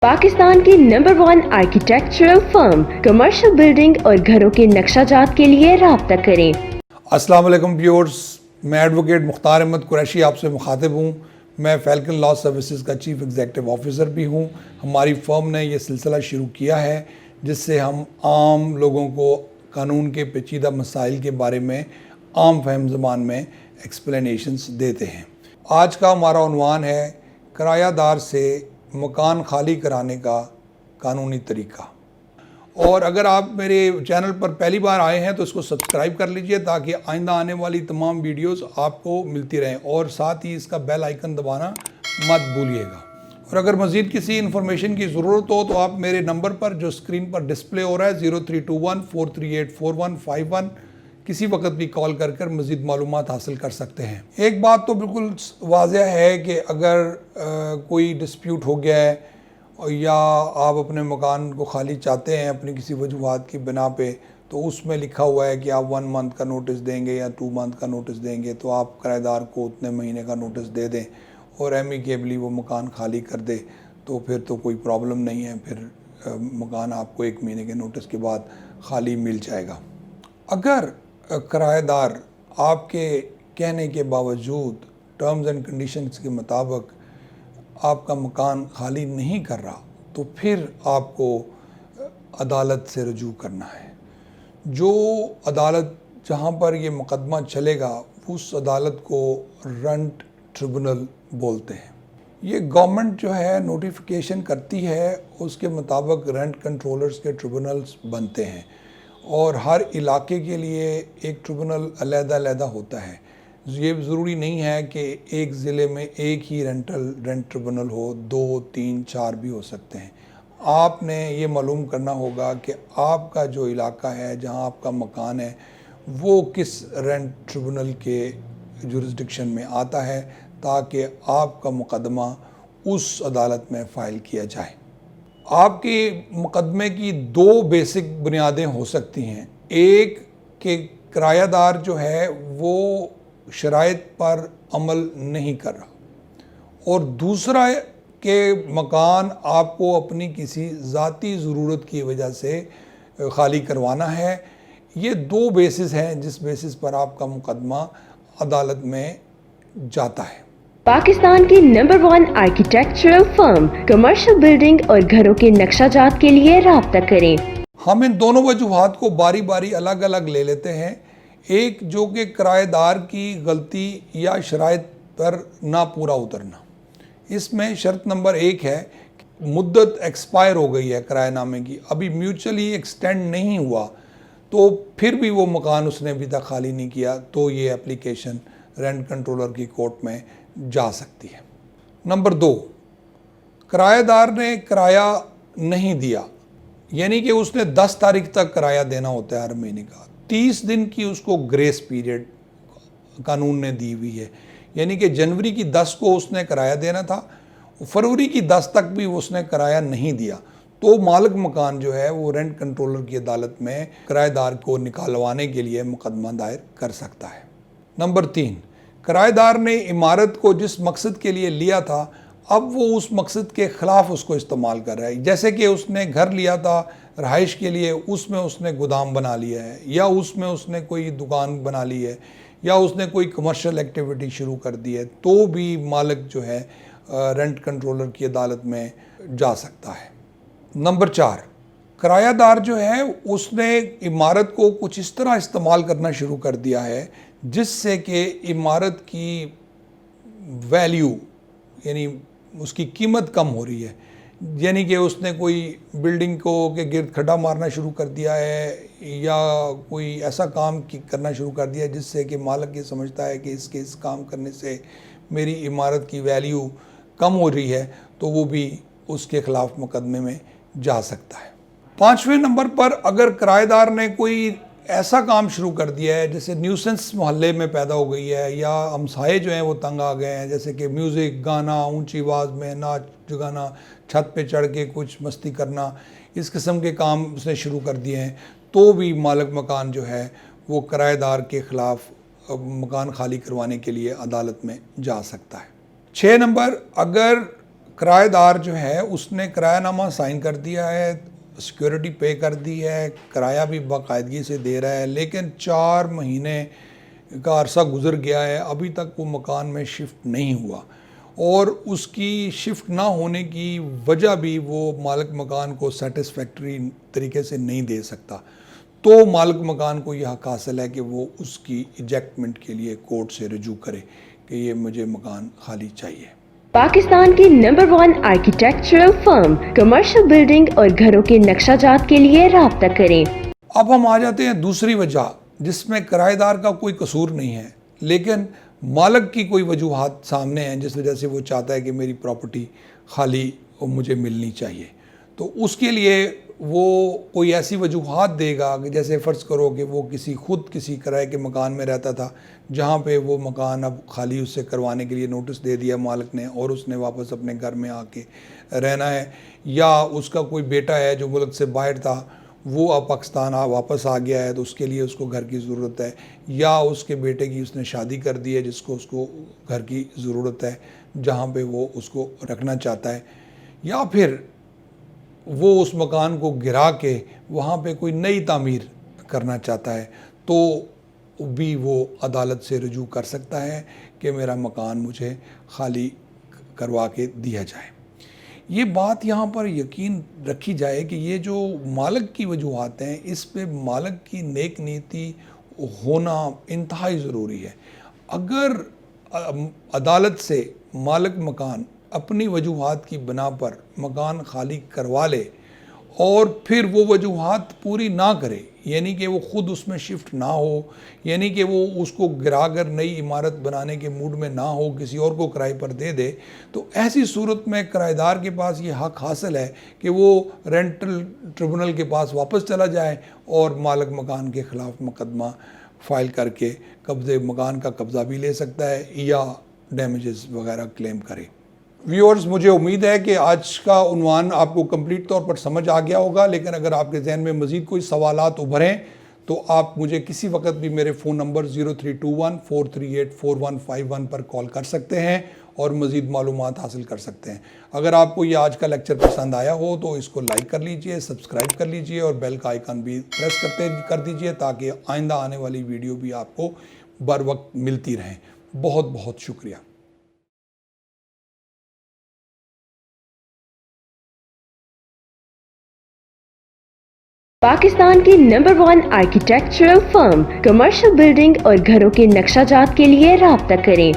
पाकिस्तान की number 1 architectural firm commercial building और घरों के नक्शाजात के लिए राब्ता करें। अस्सलाम वालेकुम व्यूअर्स, मैं एडवोकेट मुख्तार अहमद कुरैशी आपसे मुखातिब हूँ। मैं फैल्कन लॉ सर्विसेज का चीफ़ एग्जीक्यूटिव ऑफिसर भी हूँ। हमारी फ़र्म ने ये सिलसिला शुरू किया है जिससे हम आम लोगों को कानून के पेचीदा मसाइल के बारे में आम फहम ज़बान में एक्सप्लेनेशंस देते हैं। आज का हमारा उन्वान है किरायादार से मकान खाली कराने का कानूनी तरीका। और अगर आप मेरे चैनल पर पहली बार आए हैं तो इसको सब्सक्राइब कर लीजिए ताकि आइंदा आने वाली तमाम वीडियोस आपको मिलती रहें, और साथ ही इसका बेल आइकन दबाना मत भूलिएगा। और अगर मज़ीद किसी इन्फॉर्मेशन की ज़रूरत हो तो आप मेरे नंबर पर जो स्क्रीन पर डिस्प्ले हो रहा है 0321-438-4151 किसी वक्त भी कॉल कर मज़ीद मालूमात हासिल कर सकते हैं। एक बात तो बिल्कुल वाज़ह है कि अगर कोई डिस्प्यूट हो गया है या आप अपने मकान को खाली चाहते हैं अपनी किसी वजूहात की बिना पे, तो उसमें लिखा हुआ है कि आप 1 मंथ का नोटिस देंगे या 2 मंथ का नोटिस देंगे, तो आप किराएदार को उतने महीने का नोटिस दे दें और एमिकेबली वो मकान खाली कर दे, तो फिर तो कोई प्रॉब्लम नहीं है। फिर मकान आपको 1 महीने के नोटिस के बाद खाली मिल जाएगा। अगर किराएदार आपके कहने के बावजूद टर्म्स एंड कंडीशंस के मुताबिक आपका मकान खाली नहीं कर रहा, तो फिर आपको अदालत से रजू करना है। जो अदालत जहाँ पर ये मुकदमा चलेगा उस अदालत को रेंट ट्रिब्यूनल बोलते हैं। ये गवर्नमेंट जो है नोटिफिकेशन करती है, उसके मुताबिक रेंट कंट्रोलर्स के ट्रिब्यूनल्स बनते हैं और हर इलाके के लिए एक ट्रिब्यूनल अलग-अलग होता है। ये ज़रूरी नहीं है कि एक ज़िले में एक ही रेंट ट्रिब्यूनल हो, 2, 3, 4 भी हो सकते हैं। आपने ये मालूम करना होगा कि आपका जो इलाका है, जहां आपका मकान है, वो किस रेंट ट्रिब्यूनल के जुरिस्डिक्शन में आता है, ताकि आपका मुकदमा उस अदालत में फ़ाइल किया जाए। आपके मुकदमे की 2 बेसिक बुनियादें हो सकती हैं। एक कि किरायादार जो है वो शराइत पर अमल नहीं कर रहा, और दूसरा कि मकान आपको अपनी किसी ज़ाती ज़रूरत की वजह से खाली करवाना है। ये 2 बेसिस हैं जिस बेसिस पर आपका मुकदमा अदालत में जाता है। पाकिस्तान की number 1 architectural firm commercial building और घरों के नक्शाजात के लिए राब्ता करें। हम इन दोनों वजूहात को बारी बारी अलग अलग ले लेते हैं। एक जो कि किराएदार की गलती या शराइत पर ना पूरा उतरना। इसमें शर्त नंबर 1 है, मुद्दत एक्सपायर हो गई है किराएनामे की, अभी म्यूचुअली एक्सटेंड नहीं हुआ, तो फिर भी वो मकान उसने अभी तक खाली नहीं किया, तो ये एप्लीकेशन रेंट कंट्रोलर की कोर्ट में जा सकती है। नंबर 2, किराएदार ने किराया नहीं दिया, यानी कि उसने 10 तारीख तक किराया देना होता है हर महीने का। 30 दिन की उसको ग्रेस पीरियड कानून ने दी हुई है, यानी कि जनवरी की 10 को उसने किराया देना था, फरवरी की 10 तक भी उसने किराया नहीं दिया, तो मालिक मकान जो है वो रेंट कंट्रोलर की अदालत में किराएदार को निकालवाने के लिए मुकदमा दायर कर सकता है। नंबर 3, किराएदार ने इमारत को जिस मकसद के लिए लिया था, अब वो उस मकसद के ख़िलाफ़ उसको इस्तेमाल कर रहा है। जैसे कि उसने घर लिया था रहाइश के लिए, उसमें उसने गोदाम बना लिया है, या उसमें उसने कोई दुकान बना ली है, या उसने कोई कमर्शियल एक्टिविटी शुरू कर दी है, तो भी मालिक जो है रेंट कंट्रोलर की अदालत में जा सकता है। नंबर 4, किरायादार जो है उसने इमारत को कुछ इस तरह इस्तेमाल करना शुरू कर दिया है जिससे कि इमारत की वैल्यू यानी उसकी कीमत कम हो रही है। यानी कि उसने कोई बिल्डिंग को के गिर्द खड्डा मारना शुरू कर दिया है, या कोई ऐसा काम करना शुरू कर दिया है जिससे कि मालिक ये समझता है कि इस काम करने से मेरी इमारत की वैल्यू कम हो रही है, तो वो भी उसके ख़िलाफ़ मुकदमे में जा सकता है। 5वें नंबर पर अगर किराएदार ने कोई ऐसा काम शुरू कर दिया है जैसे न्यूसेंस मोहल्ले में पैदा हो गई है, या हमसाये जो हैं वो तंग आ गए हैं, जैसे कि म्यूज़िक गाना, ऊंची आवाज़ में नाच गाना, छत पे चढ़ के कुछ मस्ती करना, इस किस्म के काम उसने शुरू कर दिए हैं, तो भी मालिक मकान जो है वो किराएदार के ख़िलाफ़ मकान खाली करवाने के लिए अदालत में जा सकता है। 6 नंबर, अगर کرایہ دار جو ہے اس نے کرایہ نامہ سائن کر دیا ہے، سیکیورٹی پے کر دی ہے، کرایہ بھی باقاعدگی سے دے رہا ہے، لیکن 4 مہینے کا عرصہ گزر گیا ہے، ابھی تک وہ مکان میں شفٹ نہیں ہوا، اور اس کی شفٹ نہ ہونے کی وجہ بھی وہ مالک مکان کو سیٹسفیکٹری طریقے سے نہیں دے سکتا، تو مالک مکان کو یہ حق حاصل ہے کہ وہ اس کی ایجیکٹمنٹ کے لیے کورٹ سے رجوع کرے کہ یہ مجھے مکان خالی چاہیے۔ پاکستان کی نمبر 1 آرکیٹیکچرل فرم کمرشل بلڈنگ اور گھروں کے نقشہ جات کے لیے رابطہ کریں۔ اب ہم آ جاتے ہیں دوسری وجہ جس میں کرایہ دار کا کوئی قصور نہیں ہے، لیکن مالک کی کوئی وجوہات سامنے ہیں جس وجہ سے وہ چاہتا ہے کہ میری پراپرٹی خالی مجھے ملنی چاہیے، تو اس کے لیے وہ کوئی ایسی وجوہات دے گا کہ جیسے فرض کرو کہ وہ خود کسی کرائے کے مکان میں رہتا تھا، جہاں پہ وہ مکان اب خالی اس سے کروانے کے لیے نوٹس دے دیا مالک نے، اور اس نے واپس اپنے گھر میں آ کے رہنا ہے، یا اس کا کوئی بیٹا ہے جو ملک سے باہر تھا وہ اب پاکستان واپس آ گیا ہے تو اس کے لیے اس کو گھر کی ضرورت ہے، یا اس کے بیٹے کی اس نے شادی کر دی ہے جس کو اس کو گھر کی ضرورت ہے جہاں پہ وہ اس کو رکھنا چاہتا ہے، یا پھر وہ اس مکان کو گرا کے وہاں پہ کوئی نئی تعمیر کرنا چاہتا ہے، تو بھی وہ عدالت سے رجوع کر سکتا ہے کہ میرا مکان مجھے خالی کروا کے دیا جائے۔ یہ بات یہاں پر یقین رکھی جائے کہ یہ جو مالک کی وجوہات ہیں اس پہ مالک کی نیک نیتی ہونا انتہائی ضروری ہے۔ اگر عدالت سے مالک مکان اپنی وجوہات کی بنا پر مکان خالی کروا لے اور پھر وہ وجوہات پوری نہ کرے، یعنی کہ وہ خود اس میں شفٹ نہ ہو، یعنی کہ وہ اس کو گرا کر نئی عمارت بنانے کے موڈ میں نہ ہو، کسی اور کو کرائے پر دے دے، تو ایسی صورت میں کرایہ دار کے پاس یہ حق حاصل ہے کہ وہ رینٹل ٹریبونل کے پاس واپس چلا جائے اور مالک مکان کے خلاف مقدمہ فائل کر کے مکان کا قبضہ بھی لے سکتا ہے یا ڈیمیجز وغیرہ کلیم کرے۔ ویورز، مجھے امید ہے کہ آج کا عنوان آپ کو کمپلیٹ طور پر سمجھ آ گیا ہوگا، لیکن اگر آپ کے ذہن میں مزید کوئی سوالات ابھریں تو آپ مجھے کسی وقت بھی میرے فون نمبر 0321-438-4151 پر کال کر سکتے ہیں اور مزید معلومات حاصل کر سکتے ہیں۔ اگر آپ کو یہ آج کا لیکچر پسند آیا ہو تو اس کو لائک کر لیجئے، سبسکرائب کر لیجئے اور بیل کا آئیکن بھی پریس کر دیجئے تاکہ آئندہ آنے والی ویڈیو بھی آپ کو بر وقت ملتی رہیں۔ بہت بہت شکریہ۔ پاکستان کی نمبر 1 آرکیٹیکچرل فرم کمرشل بلڈنگ اور گھروں کے نقشہ جات کے لیے رابطہ کریں۔